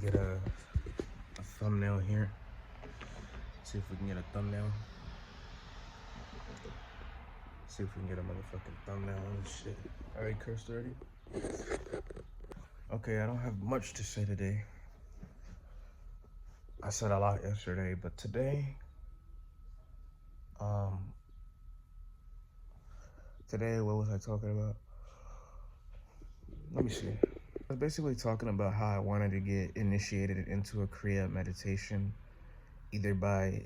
get a thumbnail here. See if we can get a thumbnail. See if we can get a motherfucking thumbnail on this shit. Alright, cursed already? Okay, I don't have much to say today. I said a lot yesterday, but today, what was I talking about? Let me see. I was basically talking about how I wanted to get initiated into a Kriya meditation, either by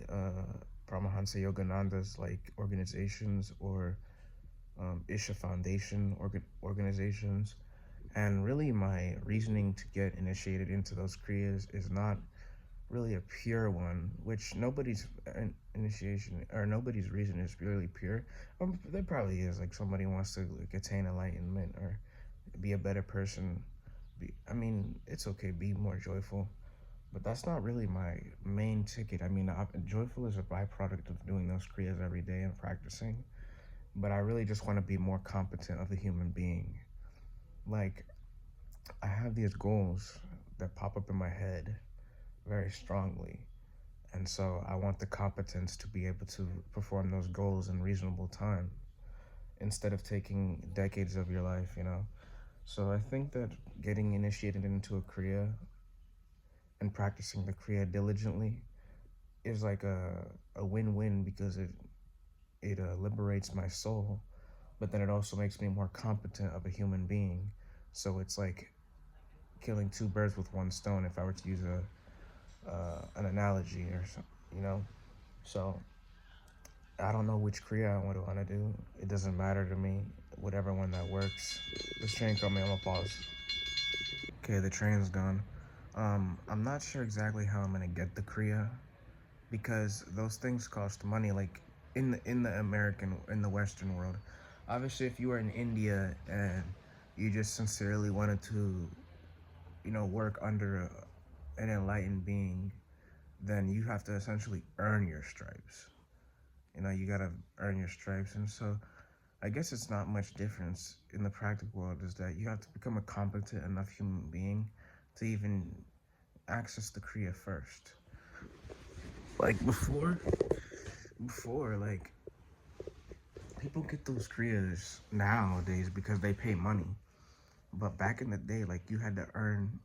Paramahansa Yogananda's like organizations or Isha Foundation organizations. And really my reasoning to get initiated into those Kriyas is not really a pure one, which nobody's initiation or nobody's reason is really pure. There probably is, like somebody wants to like attain enlightenment or be a better person. I mean, it's okay, be more joyful, but that's not really my main ticket. I mean, joyful is a byproduct of doing those kriyas every day and practicing, but I really just want to be more competent of a human being. Like, I have these goals that pop up in my head very strongly, and so I want the competence to be able to perform those goals in reasonable time instead of taking decades of your life, you know? So I think that getting initiated into a Kriya and practicing the Kriya diligently is like a win-win, because it liberates my soul, but then it also makes me more competent of a human being. So it's like killing two birds with one stone, if I were to use an analogy or something, you know? So I don't know which Kriya I want to do. It doesn't matter to me. Whatever one that works. This train coming, I'm gonna pause. Okay, the train's gone. I'm not sure exactly how I'm gonna get the Kriya, because those things cost money. Like in the Western world, obviously, if you were in India and you just sincerely wanted to, work under an enlightened being, then you have to essentially earn your stripes. You gotta earn your stripes, and so I guess it's not much difference in the practical world. Is that you have to become a competent enough human being to even access the Kriya first. Like before, like people get those Kriyas nowadays because they pay money. But back in the day, like you had to earn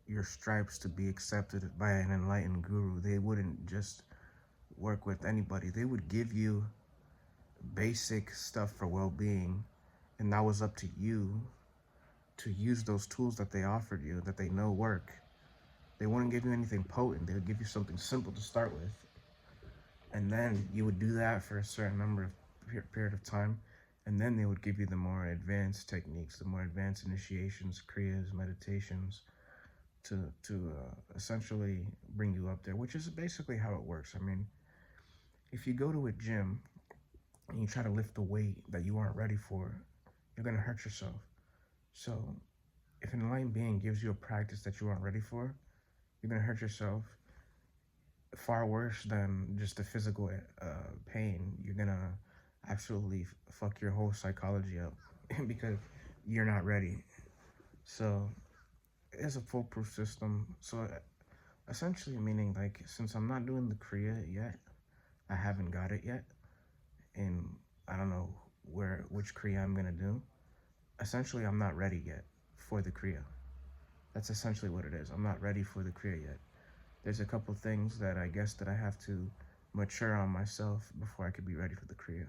your stripes to be accepted by an enlightened guru. They wouldn't just work with anybody. They would give you basic stuff for well-being, and that was up to you to use those tools that they offered you, that they know work. They wouldn't give you anything potent. They would give you something simple to start with, and then you would do that for a certain number of period of time, and then they would give you the more advanced techniques, the more advanced initiations, kriyas, meditations, to essentially bring you up there, which is basically how it works. I mean, if you go to a gym and you try to lift a weight that you aren't ready for, you're gonna hurt yourself. So if an enlightened being gives you a practice that you aren't ready for, you're gonna hurt yourself far worse than just the physical pain. You're gonna absolutely fuck your whole psychology up because you're not ready. So it's a foolproof system. So essentially meaning, like, since I'm not doing the Kriya yet, I haven't got it yet, and I don't know which Kriya I'm gonna do. Essentially, I'm not ready yet for the Kriya. That's essentially what it is. I'm not ready for the Kriya yet. There's a couple things that I guess that I have to mature on myself before I could be ready for the Kriya.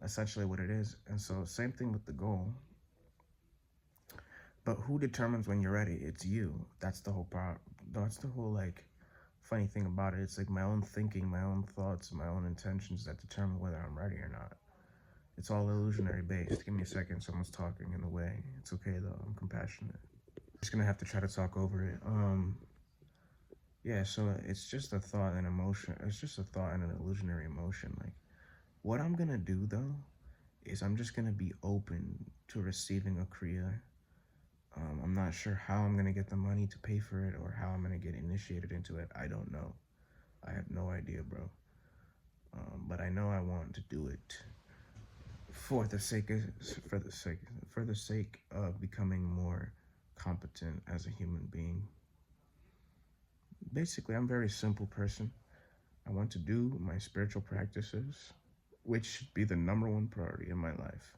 Essentially what it is. And so same thing with the goal. But who determines when you're ready? It's you. That's the whole problem. That's the whole like funny thing about it. It's like my own thinking, my own thoughts, my own intentions that determine whether I'm ready or not. It's all illusionary based. Give me a second. Someone's talking in the way. It's okay though. I'm compassionate. Just gonna have to try to talk over it. Yeah, so it's just a thought and emotion. It's just a thought and an illusionary emotion. Like, what I'm gonna do though is I'm just gonna be open to receiving a Kriya. I'm not sure how I'm gonna get the money to pay for it or how I'm gonna get initiated into it. I don't know. I have no idea, bro. But I know I want to do it for the sake of becoming more competent as a human being. basically, I'm a very simple person. I want to do my spiritual practices, which should be the number one priority in my life.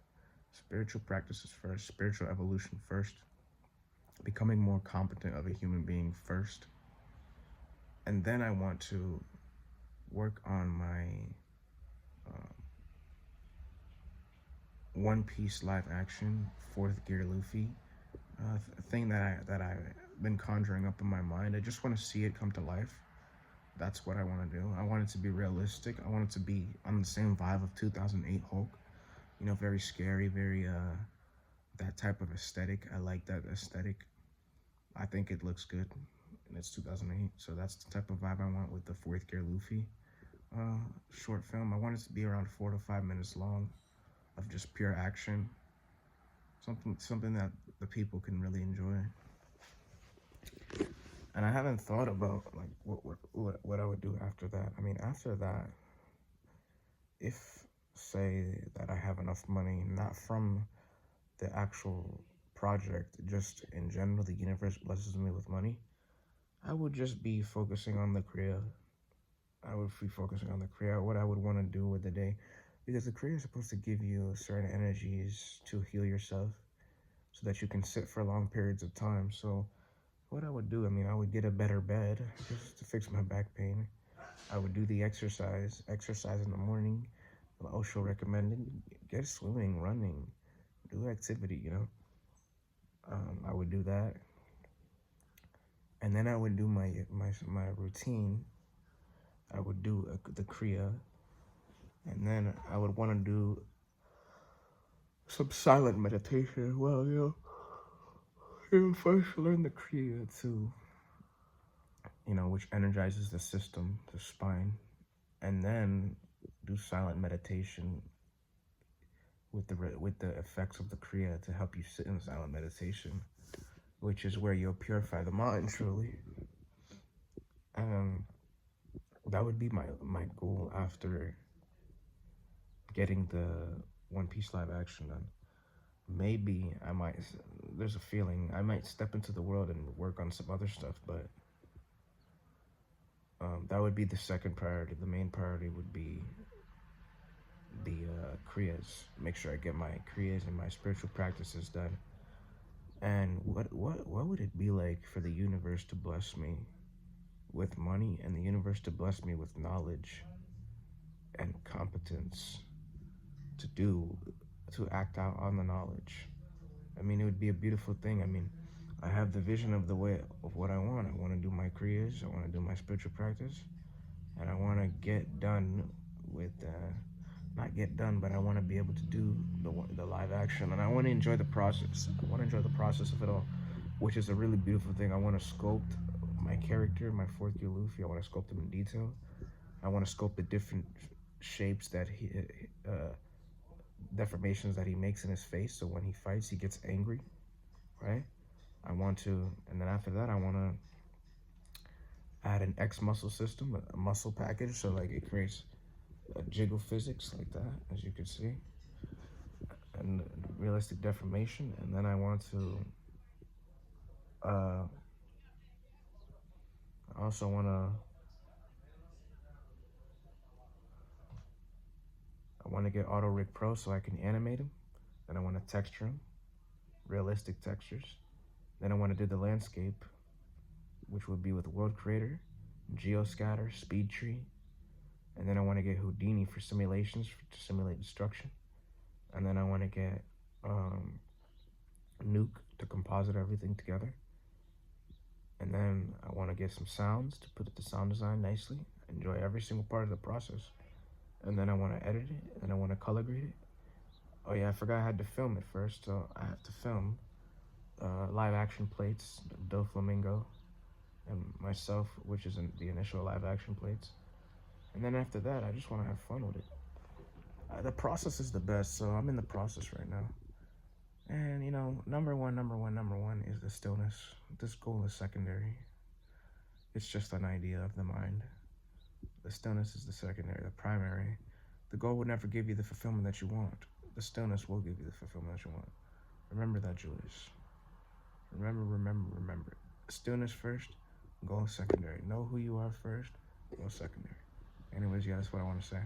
Spiritual practices first, spiritual evolution first, becoming more competent of a human being first. And then I want to work on my uh, One Piece live action fourth gear Luffy thing that I've been conjuring up in my mind. I just want to see it come to life. That's what I want to do. I want it to be realistic. I want it to be on the same vibe of 2008 Hulk. Very scary, very that type of aesthetic. I like that aesthetic. I think it looks good, and it's 2008, so that's the type of vibe I want with the fourth gear Luffy uh, short film. I want it to be around 4 to 5 minutes long of just pure action, something that the people can really enjoy. And I haven't thought about like what I would do after that. I mean, after that, if say that I have enough money, not from the actual project, just in general, the universe blesses me with money, I would just be focusing on the Kriya. I would be focusing on the Kriya, what I would want to do with the day. Because the Kriya is supposed to give you certain energies to heal yourself so that you can sit for long periods of time. So, what I would do, I mean, I would get a better bed just to fix my back pain. I would do the exercise in the morning. Osho recommended get swimming, running, do activity. I would do that, and then I would do my routine. I would do the Kriya, and then I would want to do some silent meditation. Well, you first learn the Kriya too, which energizes the system, the spine, and then do silent meditation with the effects of the Kriya to help you sit in silent meditation, which is where you'll purify the mind truly. And that would be my goal after getting the One Piece live action done. Maybe there's a feeling I might step into the world and work on some other stuff, but that would be the second priority. The main priority would be the Kriyas. Make sure I get my Kriyas and my spiritual practices done. And what would it be like for the universe to bless me with money and the universe to bless me with knowledge and competence to act out on the knowledge? I mean, it would be a beautiful thing. I mean, I have the vision of the way of what I want. I want to do my Kriyas. I want to do my spiritual practice, and I want to get done with not get done, but I want to be able to do the live action, and I want to enjoy the process. I want to enjoy the process of it all, which is a really beautiful thing. I want to sculpt my character, my fourth gear Luffy. I want to sculpt him in detail. I want to sculpt the different shapes that deformations that he makes in his face. So when he fights, he gets angry, right? And then after that, I want to add an X muscle system, a muscle package, so like it creates a jiggle physics like that, as you can see, and realistic deformation. And then I want to I also want to get Auto Rig Pro so I can animate him. Then I want to texture him, realistic textures. Then I want to do the landscape, which would be with World Creator, Geoscatter, Speed Tree. And then I want to get Houdini for simulations to simulate destruction. And then I want to get Nuke to composite everything together. And then I want to get some sounds to put it to sound design nicely. Enjoy every single part of the process. And then I want to edit it, and I want to color grade it. Oh yeah, I forgot I had to film it first, so I have to film live action plates, Doflamingo, and myself, which is the initial live action plates. And then after that, I just want to have fun with it. The process is the best, so I'm in the process right now. And number one is the stillness. This goal is secondary. It's just an idea of the mind. The stillness is the secondary, the primary. The goal will never give you the fulfillment that you want. The stillness will give you the fulfillment that you want. Remember that, Julius. Remember. Stillness first, go secondary. Know who you are first, go secondary. Anyways, yeah, that's what I want to say.